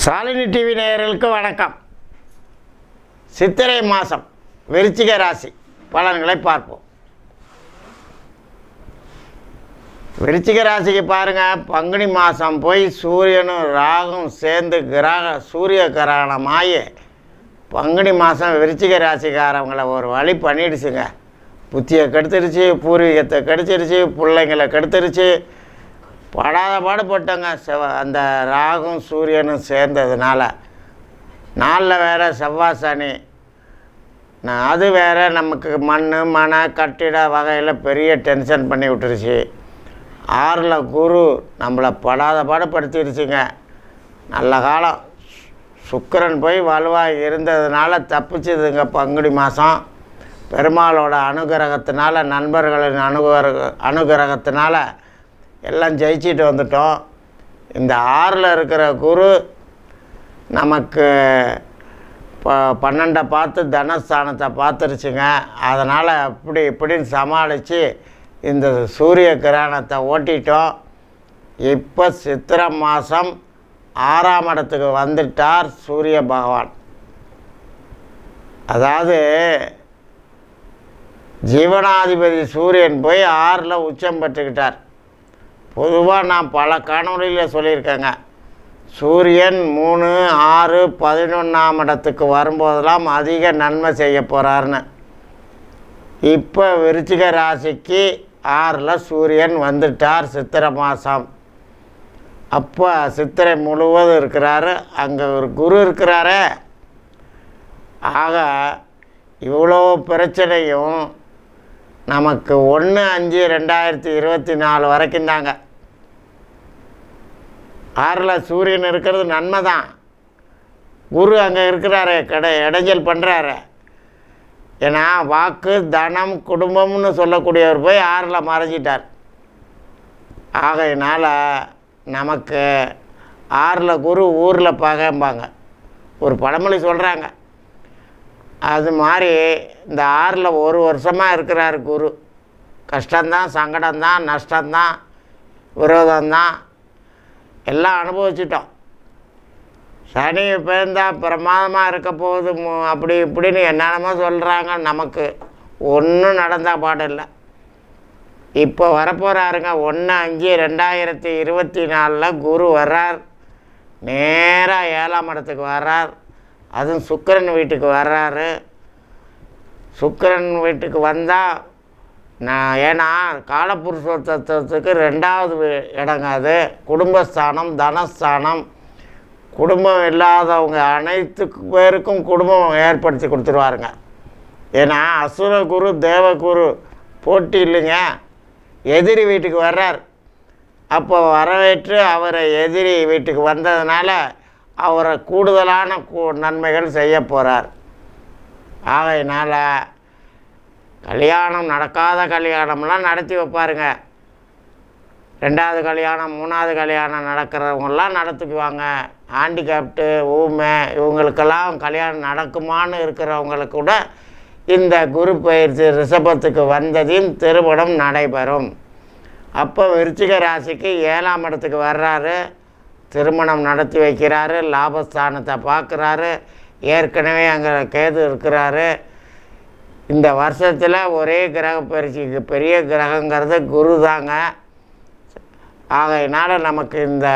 Shalini TV நேயர்களுக்கு வணக்கம். சித்திரை மாதம் விருச்சிக ராசி பலன்களை பார்ப்போம். விருச்சிக ராசிக்கு பாருங்கள், பங்குனி மாதம் போய் சூரியனும் ராகும் சேர்ந்து சூரிய கிரகணமாகி பங்குனி மாதம் விருச்சிக ராசிக்காரவங்களை ஒரு வழி பண்ணிடுச்சுங்க. புத்தியை கெடுத்துருச்சு, பூர்வீகத்தை கெடுத்துருச்சு, பிள்ளைங்களை கெடுத்துருச்சு. படாத பாடுபட்டங்க. அந்த ராகும் சூரியனும் சேர்ந்ததுனால நாளில் வேறு செவ்வாய் சனி, அது வேறு நமக்கு மண் கட்டிட வகையில் பெரிய டென்ஷன் பண்ணி விட்டுருச்சு. 6ல் குரு நம்மளை படாத பாடுபடுத்திடுச்சுங்க. நல்ல காலம் சுக்கிரன் போய் வலுவாக இருந்ததுனால தப்பிச்சுதுங்க. பங்குனி மாதம் பெருமாளோட அனுகிரகத்தினால, நண்பர்களின் அனுகிரகத்தினால எல்லாம் ஜெயிச்சிட்டு வந்துட்டோம். இந்த 6ல் இருக்கிற குரு நமக்கு 12 பார்த்து தனஸ்தானத்தை பார்த்துருச்சுங்க. அதனால் அப்படி இப்படின்னு சமாளித்து இந்த சூரிய கிரகணத்தை ஓட்டிட்டோம். இப்போ சித்திரை மாதம் 6ஆம் இடத்துக்கு வந்துட்டார் சூரிய பகவான். அதாவது ஜீவனாதிபதி சூரியன் போய் 6ல் உச்சம் பெற்றுக்கிட்டார். பொதுவாக நான் பல காணொலியில் சொல்லியிருக்கேங்க, சூரியன் 3, 6, 11ஆம் இடத்துக்கு வரும்போதெல்லாம் அதிக நன்மை செய்ய போகிறாருன்னு. இப்போ விருச்சிக ராசிக்கு 6ல் சூரியன் வந்துட்டார் சித்திரை மாதம். அப்போ சித்திரை முழுவதும் இருக்கிறாரு. அங்கே ஒரு குரு இருக்கிறாரே. ஆக இவ்வளோ பிரச்சனையும் நமக்கு 1/5/2024 வரைக்கும் தாங்க. 6ல் சூரியன் இருக்கிறது நன்மை தான். குரு அங்கே இருக்கிறாரு, இடைஞ்சல் பண்ணுறாரு. ஏன்னா வாக்கு தனம் குடும்பம்னு சொல்லக்கூடியவர் போய் 6ல் மறைஞ்சிட்டார். ஆகையினால் நமக்கு 6ல் குரு ஊரில் பகைம்பாங்க, ஒரு பழமொழி சொல்கிறாங்க. அது மாதிரி இந்த 6ல் ஒரு வருஷமாக இருக்கிறார் குரு. கஷ்டம்தான், சங்கடம்தான், நஷ்டம்தான், விரோதம்தான், எல்லாம் அனுபவிச்சிட்டோம். சனி பேர்ந்தால் பிரமாதமாக இருக்க போகுது அப்படி இப்படின்னு என்னென்னமோ சொல்கிறாங்க. நமக்கு ஒன்றும் நடந்தால் பாடில்லை. இப்போ வரப்போகிறாருங்க 1/5/2024 குரு வர்றார். நேராக 7ஆம் இடத்துக்கு வர்றார். அதுவும் சுக்கிரன் வீட்டுக்கு வர்றாரு. சுக்கிரன் வீட்டுக்கு வந்தால் ஏன்னா காலபுருஷத்துவத்துக்கு 2வது இடங்க அது. குடும்பஸ்தானம், தனஸ்தானம். குடும்பம் இல்லாதவங்க அனைத்து பேருக்கும் குடும்பம் ஏற்படுத்தி கொடுத்துருவாருங்க. ஏன்னா அசுரகுரு தேவகுரு போட்டி இல்லைங்க. எதிரி வீட்டுக்கு வர்றார். அப்போ வரவேற்று அவரை எதிரி வீட்டுக்கு வந்ததுனால அவரை கூடுதலான நன்மைகள் செய்ய போகிறார். ஆகையினால் கல்யாணம் நடக்காத கல்யாணம்லாம் நடத்தி வைப்பாருங்க. 2வது கல்யாணம், 3வது கல்யாணம் நடக்கிறவங்களாம் நடத்திக்குவாங்க. ஹேண்டிகேப்டு, ஊமை, இவங்களுக்கெல்லாம் கல்யாணம் நடக்குமான்னு இருக்கிறவங்களுக்கு கூட இந்த குரு பயிற்சி ரிஷபத்துக்கு வந்ததையும் திருமணம் நடைபெறும். அப்போ விருச்சிக ராசிக்கு 7ஆம் இடத்துக்கு வர்றாரு. திருமணம் நடத்தி வைக்கிறாரு. லாபஸ்தானத்தை பார்க்குறாரு. ஏற்கனவே அங்கே கேது இருக்கிறாரு. இந்த வருஷத்தில் ஒரே கிரக பயிற்சிக்கு பெரிய கிரகங்கிறது குரு தாங்க. ஆகையினால் நமக்கு இந்த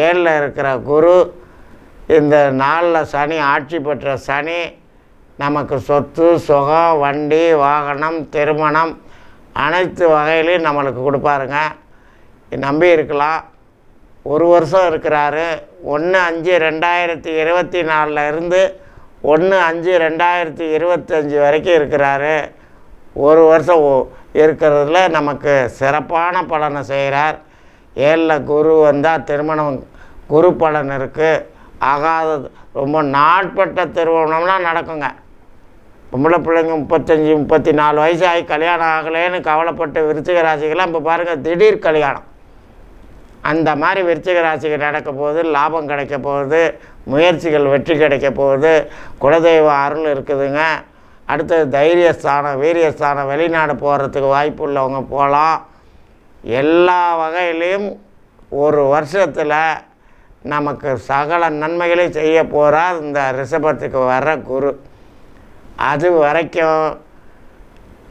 7ல் இருக்கிற குரு, இந்த 4ல் சனி, ஆட்சி பெற்ற சனி நமக்கு சொத்து, சுகம், வண்டி, வாகனம், திருமணம் அனைத்து வகையிலையும் நம்மளுக்கு கொடுப்பாருங்க. நம்பி இருக்கலாம். ஒரு வருஷம் இருக்கிறாரு. 1/5/2024 இருந்து 1/5/2025 வரைக்கும் இருக்கிறாரு. ஒரு வருஷம் இருக்கிறதுல நமக்கு சிறப்பான பலனை செய்கிறார். 7ல் குரு வந்தால் திருமணம் குரு பலன் இருக்குது. ஆகாதது ரொம்ப நாட்பட்ட திருமணம்லாம் நடக்குங்க. பொம்பளை பிள்ளைங்க 35-34 வயசு ஆகி கல்யாணம் ஆகலேன்னு கவலைப்பட்ட விருச்சிக ராசிக்கெல்லாம் இப்போ பாருங்கள் திடீர் கல்யாணம். அந்த மாதிரி விருச்சிக ராசிக்கு நடக்க போகுது. லாபம் கிடைக்க போகுது. முயற்சிகள் வெற்றி கிடைக்க போகுது. குலதெய்வ அருள் இருக்குதுங்க. அடுத்தது தைரியஸ்தானம், வீரியஸ்தானம். வெளிநாடு போகிறதுக்கு வாய்ப்பு உள்ளவங்க போகலாம். எல்லா வகையிலையும் ஒரு வருஷத்தில் நமக்கு சகல நன்மைகளையும் செய்ய போகிறார் இந்த ரிஷபத்துக்கு வர்ற குரு. அது வரைக்கும்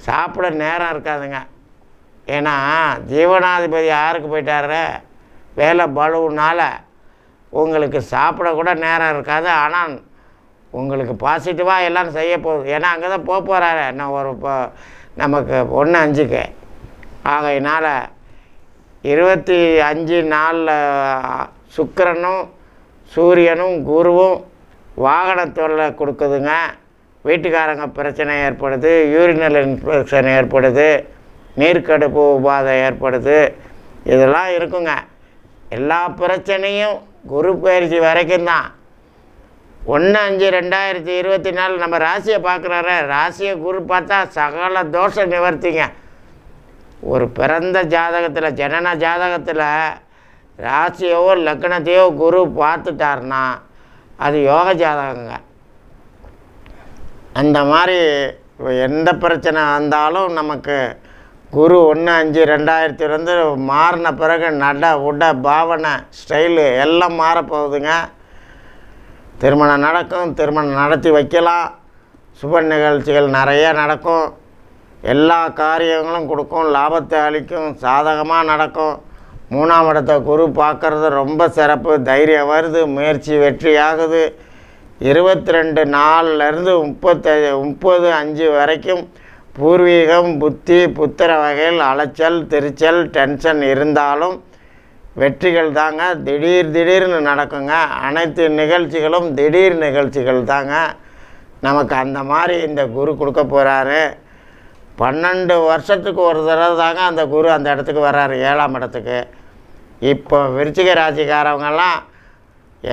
சாப்பிட நேரம் இருக்காதுங்க. ஏன்னா ஜீவனாதிபதி யாருக்கு போயிட்டாரு, வேலை பலுவுனால் உங்களுக்கு சாப்பிட கூட நேரம் இருக்காது. ஆனால் உங்களுக்கு பாசிட்டிவாக எல்லாம் செய்ய போகுது. ஏன்னா அங்கே தான் போக போகிறாரு நான் ஒரு நமக்கு 1/5க்கு. ஆகையினால் 25 சுக்கிரனும் சூரியனும் குருவும் வாகனத்தொல்லை கொடுக்குதுங்க. வீட்டுக்காரங்க பிரச்சனை ஏற்படுது, யூரினல் இன்ஃபெக்ஷன் ஏற்படுது, நீர்க்கடுப்பு உபாதை ஏற்படுது, இதெல்லாம் இருக்குங்க. எல்லா பிரச்சனையும் குரு பயிற்சி வரைக்கும் தான். 1/5/2024 நம்ம ராசியை பார்க்குறாரு. ராசியை குரு பார்த்தா சகல தோஷ நிவர்த்திங்க. ஒரு பிறந்த ஜாதகத்தில், ஜனன ஜாதகத்தில் ராசியோ லக்னத்தையோ குரு பார்த்துட்டாருன்னா அது யோக ஜாதகங்க. அந்த மாதிரி எந்த பிரச்சனை வந்தாலும் நமக்கு குரு 1/5/2022 மாறின பிறகு நட உட பாவனை ஸ்டைலு எல்லாம் மாறப்போகுதுங்க. திருமணம் நடக்கும், திருமணம் நடத்தி வைக்கலாம், சுப நிகழ்ச்சிகள் நிறைய நடக்கும், எல்லா காரியங்களும் கொடுக்கும், லாபத்தை அளிக்கும், சாதகமாக நடக்கும். 3ஆம் இடத்தை குரு பார்க்குறது ரொம்ப சிறப்பு. தைரியம் வருது, முயற்சி வெற்றி ஆகுது. 22/4 30/5 வரைக்கும் பூர்வீகம், புத்தி, புத்திர வகையில் அலைச்சல், திருச்சல், டென்ஷன் இருந்தாலும் வெற்றிகள் தாங்க. திடீர்னு நடக்குங்க. அனைத்து நிகழ்ச்சிகளும் திடீர் நிகழ்ச்சிகள் தாங்க. நமக்கு அந்த மாதிரி இந்த குரு கொடுக்க போகிறாரு. 12 வருஷத்துக்கு ஒரு தடவை தாங்க அந்த குரு அந்த இடத்துக்கு வர்றாரு, 7ஆம் இடத்துக்கு. இப்போ விருச்சிக ராசிக்காரவங்கெல்லாம்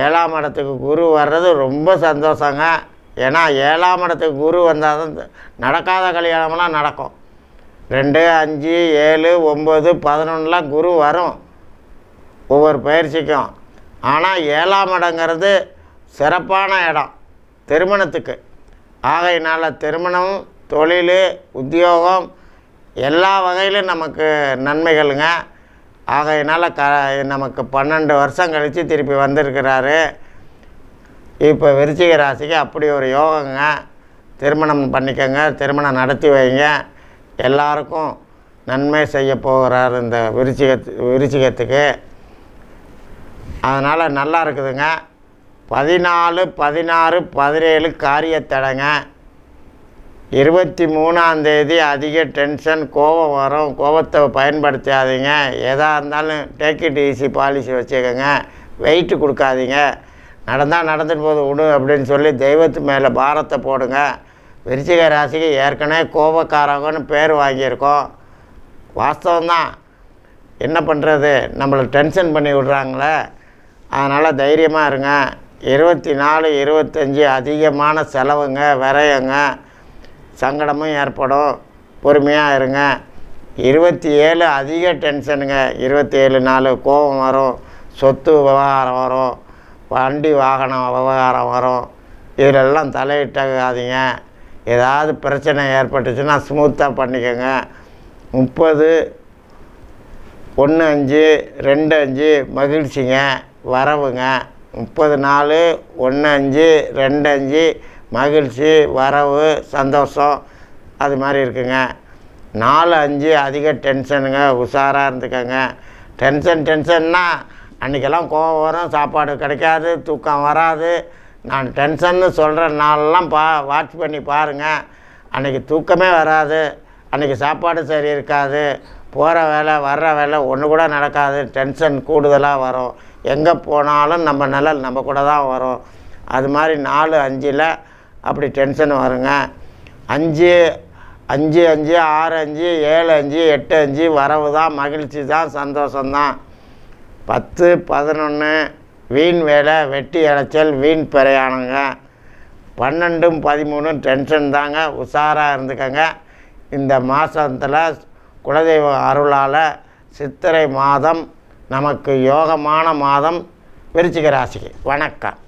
7ஆம் இடத்துக்கு குரு வர்றது ரொம்ப சந்தோஷங்க. ஏன்னா 7ஆம் இடத்துக்கு குரு வந்தால் தான் நடக்காத கல்யாணமெல்லாம் நடக்கும். 2, 5, 7, 9, 11 குரு வரும் ஒவ்வொரு பயிற்சிக்கும். ஆனால் 7ஆம் இடங்கிறது சிறப்பான இடம் திருமணத்துக்கு. ஆகையினால் திருமணம், தொழில், உத்தியோகம் எல்லா வகையிலும் நமக்கு நன்மைகளுங்க. ஆகையினால் நமக்கு 12 வருஷம் கழித்து திருப்பி வந்திருக்கிறாரு. இப்போ விருச்சிக ராசிக்கு அப்படி ஒரு யோகங்க. திருமணம் பண்ணிக்கோங்க, திருமணம் நடத்தி வைங்க. எல்லாருக்கும் நன்மை செய்ய போகிறார் இந்த விருச்சிகத்துக்கு. அதனால் நல்லா இருக்குதுங்க. 14, 16, 17 காரியத்தடைங்க. 23ஆம் தேதி அதிக டென்ஷன், கோபம் வரும். கோபத்தை பயன்படுத்தாதீங்க. எதாக இருந்தாலும் டேக் இட் ஈஸி பாலிசி வச்சுக்கோங்க. வெயிட்டு கொடுக்காதீங்க. நடந்தால் நடந்துட்டு போது விடு அப்படின்னு சொல்லி தெய்வத்து மேலே பாரத்தை போடுங்க. விருச்சிக ராசிக்கு ஏற்கனவே கோபக்காரங்கன்னு பேர் வாங்கியிருக்கோம். வாஸ்தவம்தான், என்ன பண்ணுறது, நம்மளை டென்ஷன் பண்ணி விட்றாங்களே. அதனால் தைரியமாக இருங்க. 24, 25 அதிகமான செலவுங்க, விரயங்க, சங்கடமும் ஏற்படும். பொறுமையாக இருங்க. 27 அதிக டென்ஷனுங்க. 27/4 கோபம் வரும், சொத்து விவகாரம் வரும், வண்டி வாகனம் விவகாரம் வரும். இதிலெல்லாம் தலையிட்டாதீங்க. ஏதாவது பிரச்சனை ஏற்பட்டுச்சுன்னா ஸ்மூத்தாக பண்ணிக்கோங்க. 30, 1/5, 2/5 மகிழ்ச்சிங்க, வரவுங்க. 30/4, 1/5, 2/5 மகிழ்ச்சி, வரவு, சந்தோஷம், அது மாதிரி இருக்குங்க. 4/5 அதிக டென்ஷனுங்க. உஷாராக இருந்துக்கங்க. டென்ஷன்னா அன்றைக்கெல்லாம் கோபம் வரும், சாப்பாடு கிடைக்காது, தூக்கம் வராது. நான் டென்ஷன்னு சொல்கிற நாளெல்லாம் வாட்ச் பண்ணி பாருங்கள். அன்றைக்கி தூக்கமே வராது, அன்றைக்கி சாப்பாடு சரி இருக்காது, போகிற வேலை வர்ற வேலை ஒன்று கூட நடக்காது. டென்ஷன் கூடுதலாக வரும். எங்கே போனாலும் நம்ம நிழல் நம்ம கூட தான் வரும். அது மாதிரி 4, 5 அப்படி டென்ஷன் வருங்க. 5, 5, 5, 6, 5, 7, 5, 8, 5 வரவு தான், மகிழ்ச்சி தான், சந்தோஷம்தான். 10, 11 வீண் வேலை, வெட்டி இளைச்சல், வீண் பிரயாணங்க. 12, 13 டென்ஷன் தாங்க. உஷாராக இருந்துக்கங்க. இந்த மாதத்தில் குலதெய்வ அருளால் சித்திரை மாதம் நமக்கு யோகமான மாதம் விருச்சிக ராசிக்கு. வணக்கம்.